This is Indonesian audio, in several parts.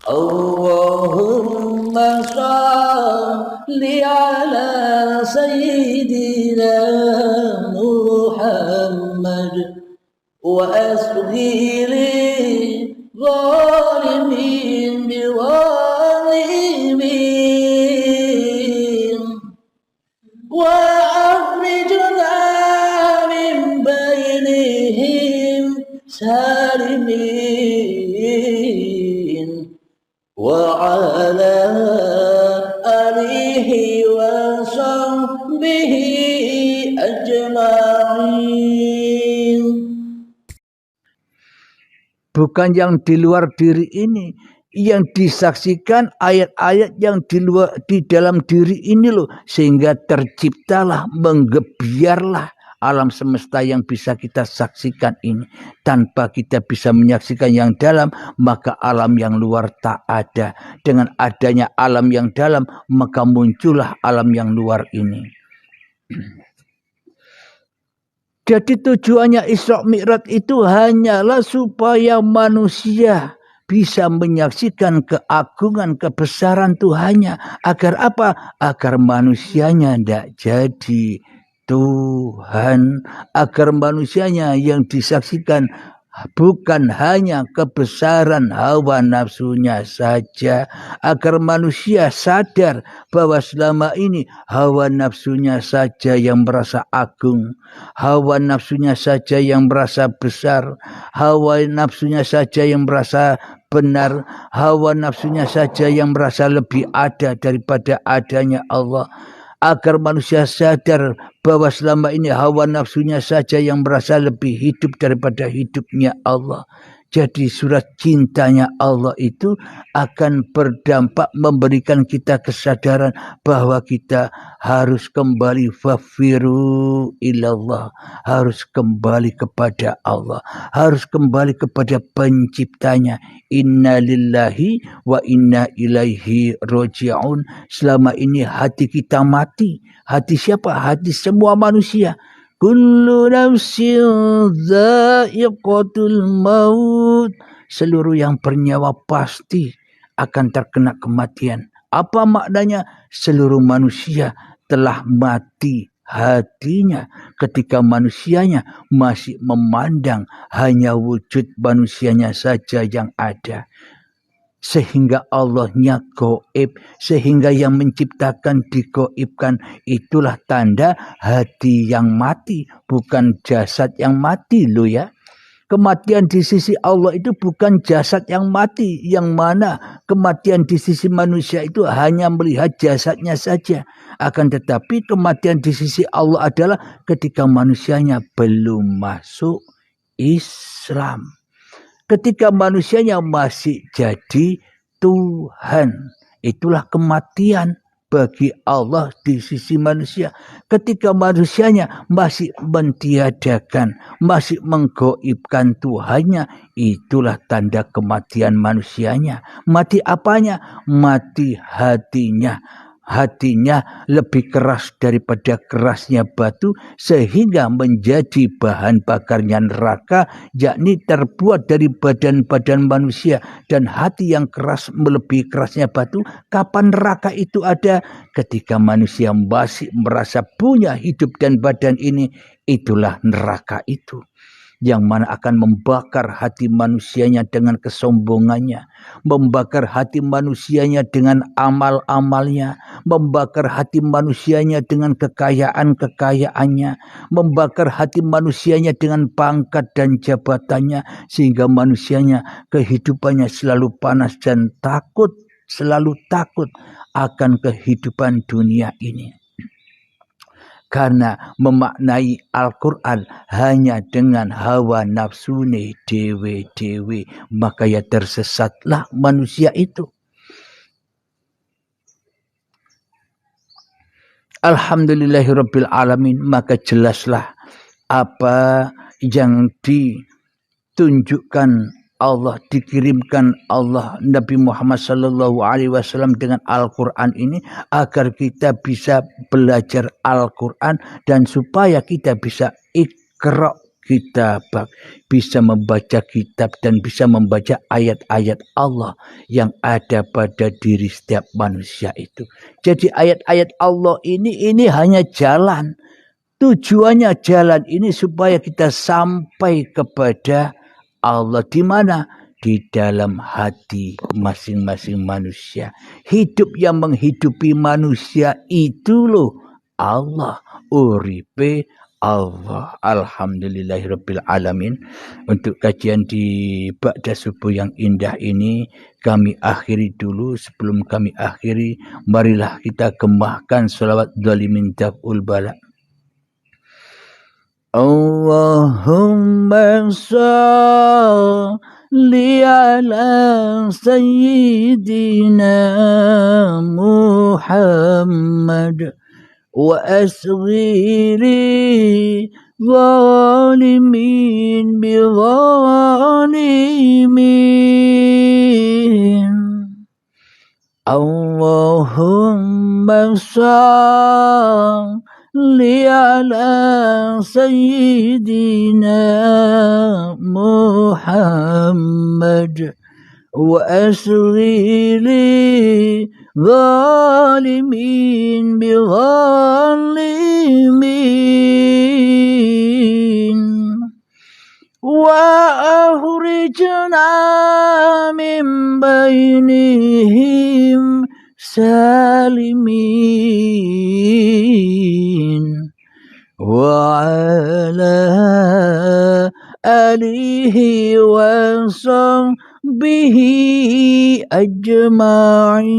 Allahumma salli ala sayyidina Muhammad wa asghiri zalimin biwalimin wa akhrijna min bainihim salimin wa ala alihi wa sahbihi ajma'in. Bukan yang di luar diri ini, yang disaksikan ayat-ayat yang di dalam diri ini loh, sehingga terciptalah, menggebiarlah alam semesta yang bisa kita saksikan ini. Tanpa kita bisa menyaksikan yang dalam, maka alam yang luar tak ada. Dengan adanya alam yang dalam, maka muncullah alam yang luar ini. Jadi tujuannya Isra Mi'raj itu hanyalah supaya manusia bisa menyaksikan keagungan, kebesaran Tuhannya. Agar apa? Agar manusianya tidak jadi Tuhan. Agar manusianya yang disaksikan bukan hanya kebesaran hawa nafsunya saja. Agar manusia sadar bahwa selama ini hawa nafsunya saja yang merasa agung. Hawa nafsunya saja yang merasa besar. Hawa nafsunya saja yang merasa benar. Hawa nafsunya saja yang merasa lebih ada daripada adanya Allah. Agar manusia sadar bahwa selama ini hawa nafsunya saja yang merasa lebih hidup daripada hidupnya Allah. Jadi surat cintanya Allah itu akan berdampak memberikan kita kesadaran bahwa kita harus kembali fafiru ilallah, harus kembali kepada Allah, harus kembali kepada penciptanya. Inna lillahi wa inna ilaihi roji'un. Selama ini hati kita mati. Hati siapa? Hati semua manusia. Kullu nafsin dha'iqatul maut. Seluruh yang bernyawa pasti akan terkena kematian. Apa maknanya? Seluruh manusia telah mati hatinya ketika manusianya masih memandang hanya wujud manusianya saja yang ada. Sehingga Allahnya gaib, sehingga yang menciptakan digaibkan. Itulah tanda hati yang mati, bukan jasad yang mati loh ya. Kematian di sisi Allah itu bukan jasad yang mati, yang mana kematian di sisi manusia itu hanya melihat jasadnya saja. Akan tetapi kematian di sisi Allah adalah ketika manusianya belum masuk Islam. Ketika manusianya masih jadi Tuhan. Itulah kematian bagi Allah di sisi manusia. Ketika manusianya masih mentiadakan, masih menggaibkan Tuhannya, itulah tanda kematian manusianya. Mati apanya? Mati hatinya. Hatinya lebih keras daripada kerasnya batu sehingga menjadi bahan bakarnya neraka, yakni terbuat dari badan-badan manusia. Dan hati yang keras melebihi kerasnya batu, kapan neraka itu ada? Ketika manusia masih merasa punya hidup dan badan ini, itulah neraka itu. Yang mana akan membakar hati manusianya dengan kesombongannya, membakar hati manusianya dengan amal-amalnya, membakar hati manusianya dengan kekayaan-kekayaannya, membakar hati manusianya dengan pangkat dan jabatannya, sehingga manusianya kehidupannya selalu panas dan takut, selalu takut akan kehidupan dunia ini. Karena memaknai Al-Quran hanya dengan hawa nafsune dewe-dewe, maka ya tersesatlah manusia itu. Alhamdulillahirabbil alamin, maka jelaslah apa yang ditunjukkan Allah, dikirimkan Allah Nabi Muhammad SAW dengan Al-Quran ini agar kita bisa belajar Al-Quran dan supaya kita bisa ikra, kitab, bisa membaca kitab dan bisa membaca ayat-ayat Allah yang ada pada diri setiap manusia itu. Jadi ayat-ayat Allah ini hanya jalan. Tujuannya jalan ini supaya kita sampai kepada Allah. Di mana? Di dalam hati masing-masing manusia. Hidup yang menghidupi manusia itu loh Allah. Uripe Allah. Alhamdulillahirabbil alamin. Untuk kajian di Ba'da Subuh yang indah ini kami akhiri dulu. Sebelum kami akhiri, marilah kita gemahkan sholawat dzalimin daf'ul bala. Allahumma salli ala sayyidina Muhammad وأصغر ظالمين بظالمين اللهم صل على سيدنا محمد وأصغر ظالمين بظالمين وأخرجنا من بينهم سالمين وعلى آله وصحبه أجمعين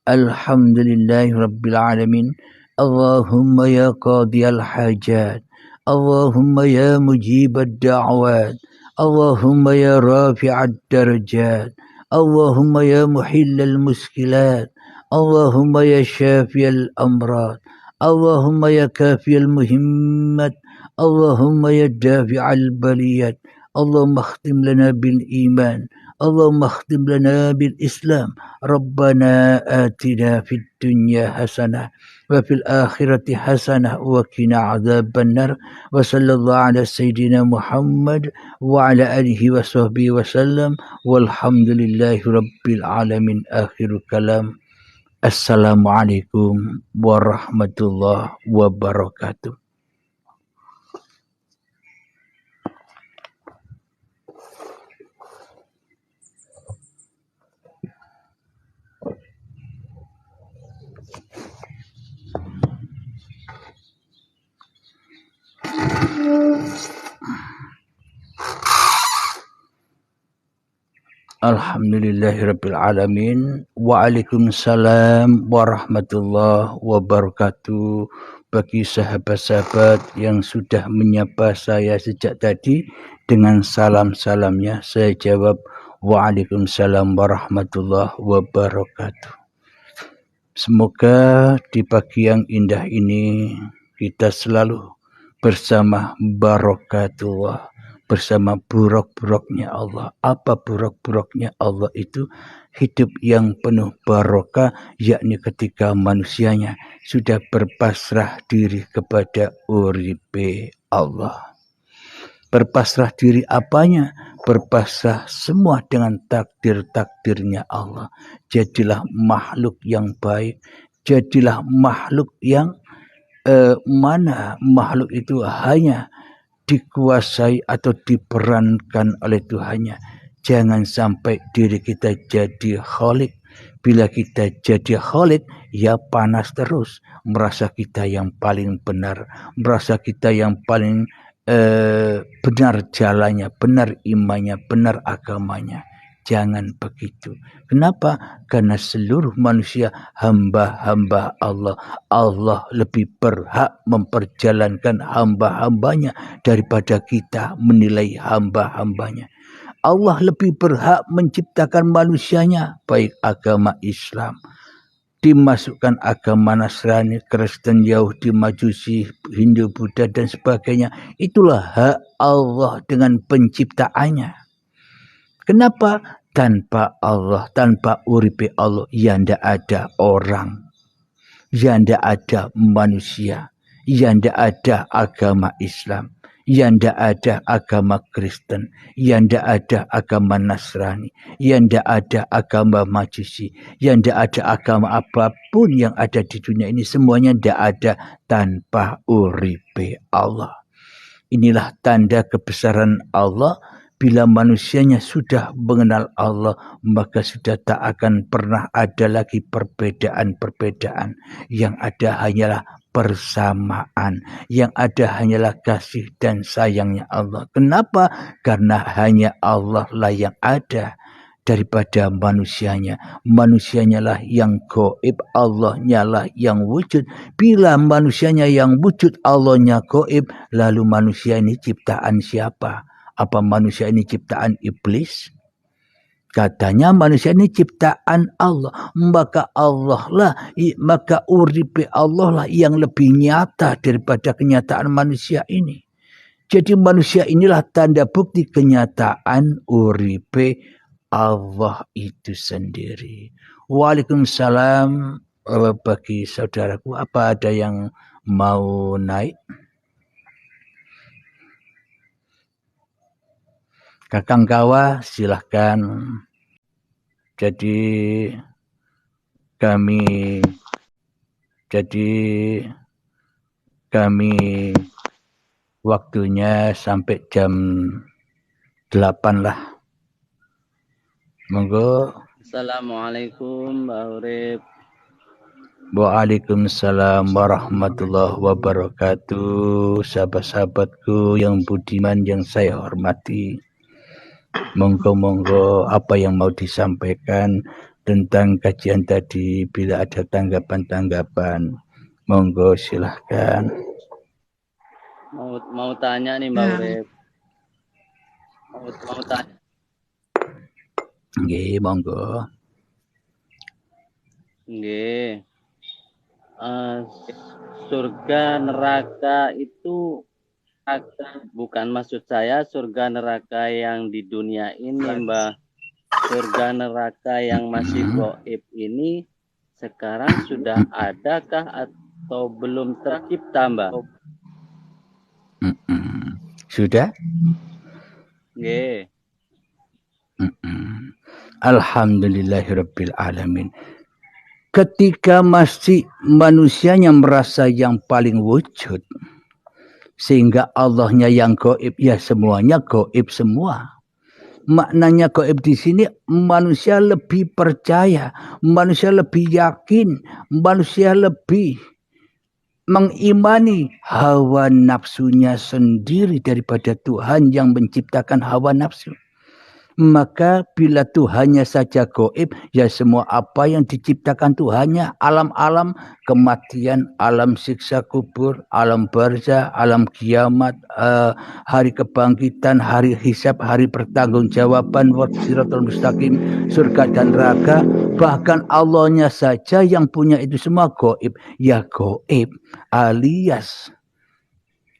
الحمد لله رب العالمين اللهم يا قاضي الحاجات اللهم يا مجيب الدعوات اللهم يا رافع الدرجات اللهم يا محل المشكلات اللهم يا شافي الأمراض اللهم يا كافي المهمات اللهم يا دافع البليات اللهم اختم لنا بالإيمان اللهم اختم لنا بالإسلام ربنا آتنا في الدنيا حسنة وفي الآخرة حسنة وقنا عذاب النار وصلى الله على سيدنا محمد وعلى آله وصحبه وسلم والحمد لله رب العالمين آخر كلام السلام عليكم ورحمة الله وبركاته. Alhamdulillahirabbil alamin. Waalaikumsalam warahmatullahi wabarakatuh. Bagi sahabat-sahabat yang sudah menyapa saya sejak tadi dengan salam-salamnya, saya jawab waalaikumsalam warahmatullahi wabarakatuh. Semoga di pagi yang indah ini kita selalu bersama barakatullah, bersama buruk-buruknya Allah. Apa buruk-buruknya Allah itu? Hidup yang penuh barokah, yakni ketika manusianya sudah berpasrah diri kepada uripe Allah. Berpasrah diri apanya? Berpasrah semua dengan takdir-takdirnya Allah. Jadilah makhluk yang baik, jadilah makhluk yang mana makhluk itu hanya dikuasai atau diperankan oleh Tuhannya. Jangan sampai diri kita jadi khalik. Bila kita jadi khalik, ya panas terus. Merasa kita yang paling benar. Merasa kita yang paling benar jalannya, benar imannya, benar agamanya. Jangan begitu. Kenapa? Karena seluruh manusia hamba-hamba Allah. Allah lebih berhak memperjalankan hamba-hambanya daripada kita menilai hamba-hambanya. Allah lebih berhak menciptakan manusianya, baik agama Islam, dimasukkan agama Nasrani, Kristen, Yahudi, Majusi, Hindu, Buddha dan sebagainya. Itulah hak Allah dengan penciptaannya. Kenapa? Tanpa Allah, tanpa uripe Allah, ya ndak ada orang, ya ndak ada manusia, yang tidak ada agama Islam, yang tidak ada agama Kristen, yang tidak ada agama Nasrani, yang tidak ada agama Majusi, yang tidak ada agama apapun yang ada di dunia ini, semuanya tidak ada tanpa uripe Allah. Inilah tanda kebesaran Allah. Bila manusianya sudah mengenal Allah, maka sudah tak akan pernah ada lagi perbedaan-perbedaan. Yang ada hanyalah persamaan. Yang ada hanyalah kasih dan sayangnya Allah. Kenapa? Karena hanya Allah lah yang ada daripada manusianya. Manusianya lah yang gaib, Allahnya lah yang wujud. Bila manusianya yang wujud, Allahnya gaib, lalu manusia ini ciptaan siapa? Apa manusia ini ciptaan iblis? Katanya manusia ini ciptaan Allah. Maka Allah lah, maka uripe Allah lah yang lebih nyata daripada kenyataan manusia ini. Jadi manusia inilah tanda bukti kenyataan uripe Allah itu sendiri. Waalaikumsalam bagi saudaraku. Apa ada yang mau naik? Kakang Kawa silahkan. Jadi kami waktunya sampai jam 8 lah. Monggo. Assalamualaikum Mbak Urip. Waalaikumsalam warahmatullahi wabarakatuh. Sahabat-sahabatku yang budiman yang saya hormati. Monggo apa yang mau disampaikan tentang kajian tadi, bila ada tanggapan-tanggapan, monggo silahkan. Mau tanya nih Mbak Urip. Mau tanya. Nggih, monggo. Nggih. Surga neraka itu bukan, maksud saya surga neraka yang di dunia ini, Mbak. Surga neraka yang masih gaib ini sekarang sudah adakah atau belum tercipta, Mbak? Sudah? Nggih. Alhamdulillahirabbil alamin. Ketika masih manusianya merasa yang paling wujud, sehingga Allahnya yang gaib, ya semuanya gaib semua. Maknanya gaib di sini manusia lebih percaya, manusia lebih yakin, manusia lebih mengimani hawa nafsunya sendiri daripada Tuhan yang menciptakan hawa nafsu. Maka bila Tuhannya saja gaib, ya semua apa yang diciptakan Tuhannya, alam-alam kematian, alam siksa kubur, alam barzah, alam kiamat, hari kebangkitan, hari hisab, hari pertanggungjawaban, siratal mustaqim, surga dan neraka, bahkan Allahnya saja yang punya itu semua gaib. Ya gaib alias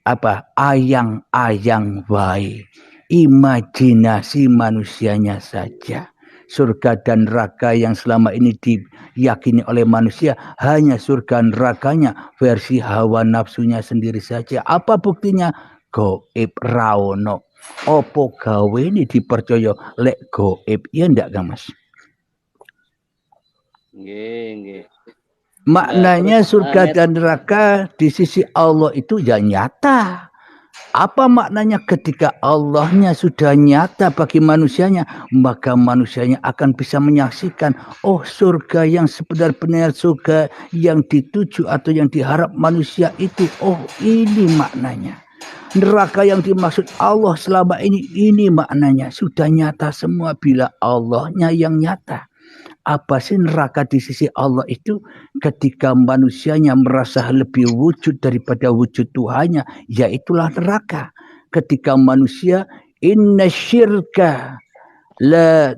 apa? Ayang-ayang wae. Imajinasi manusianya saja. Surga dan neraka yang selama ini diyakini oleh manusia hanya surga nerakanya versi hawa nafsunya sendiri saja. Apa buktinya? Gaib raono. Opo gawe ini dipercaya lek gaib? Ya ndak, Kang Mas? Nggih. Maknanya surga dan neraka di sisi Allah itu ya nyata. Apa maknanya ketika Allahnya sudah nyata bagi manusianya, maka manusianya akan bisa menyaksikan, oh surga yang sebenar-benar surga yang dituju atau yang diharap manusia itu, oh ini maknanya. Neraka yang dimaksud Allah selama ini maknanya sudah nyata semua bila Allahnya yang nyata. Apa sih neraka di sisi Allah itu? Ketika manusianya merasa lebih wujud daripada wujud Tuhannya, yaitulah neraka. Ketika manusia inna syirka la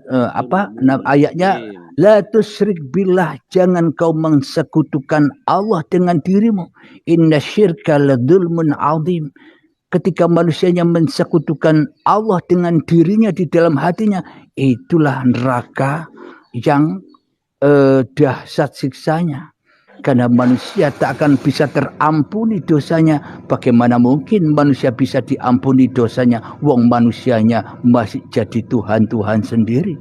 ayatnya la tusyrik billah, jangan kau mensekutukan Allah dengan dirimu. Inna syirka la dzulmun adzim. Ketika manusianya mensekutukan Allah dengan dirinya di dalam hatinya, itulah neraka yang dahsyat siksanya. karena manusia tak akan bisa terampuni dosanya. Bagaimana mungkin manusia bisa diampuni dosanya wong manusianya masih jadi Tuhan-Tuhan sendiri?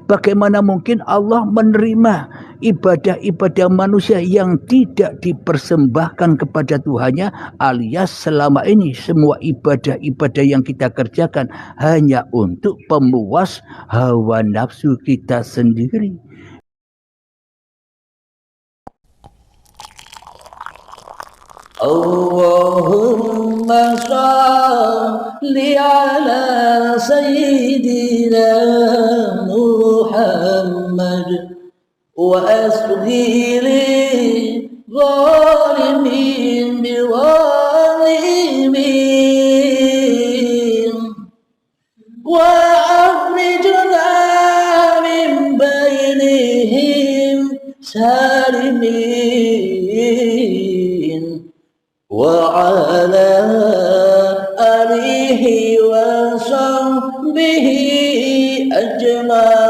Bagaimana mungkin Allah menerima ibadah-ibadah manusia yang tidak dipersembahkan kepada Tuhannya, alias selama ini semua ibadah-ibadah yang kita kerjakan hanya untuk pemuas hawa nafsu kita sendiri. Allahumma shalli ala sayyidina Muhammad wa asghiri zalimin biwalimin wa akhrijna min bainihim salimin وعلى آله وصحبه أجمعين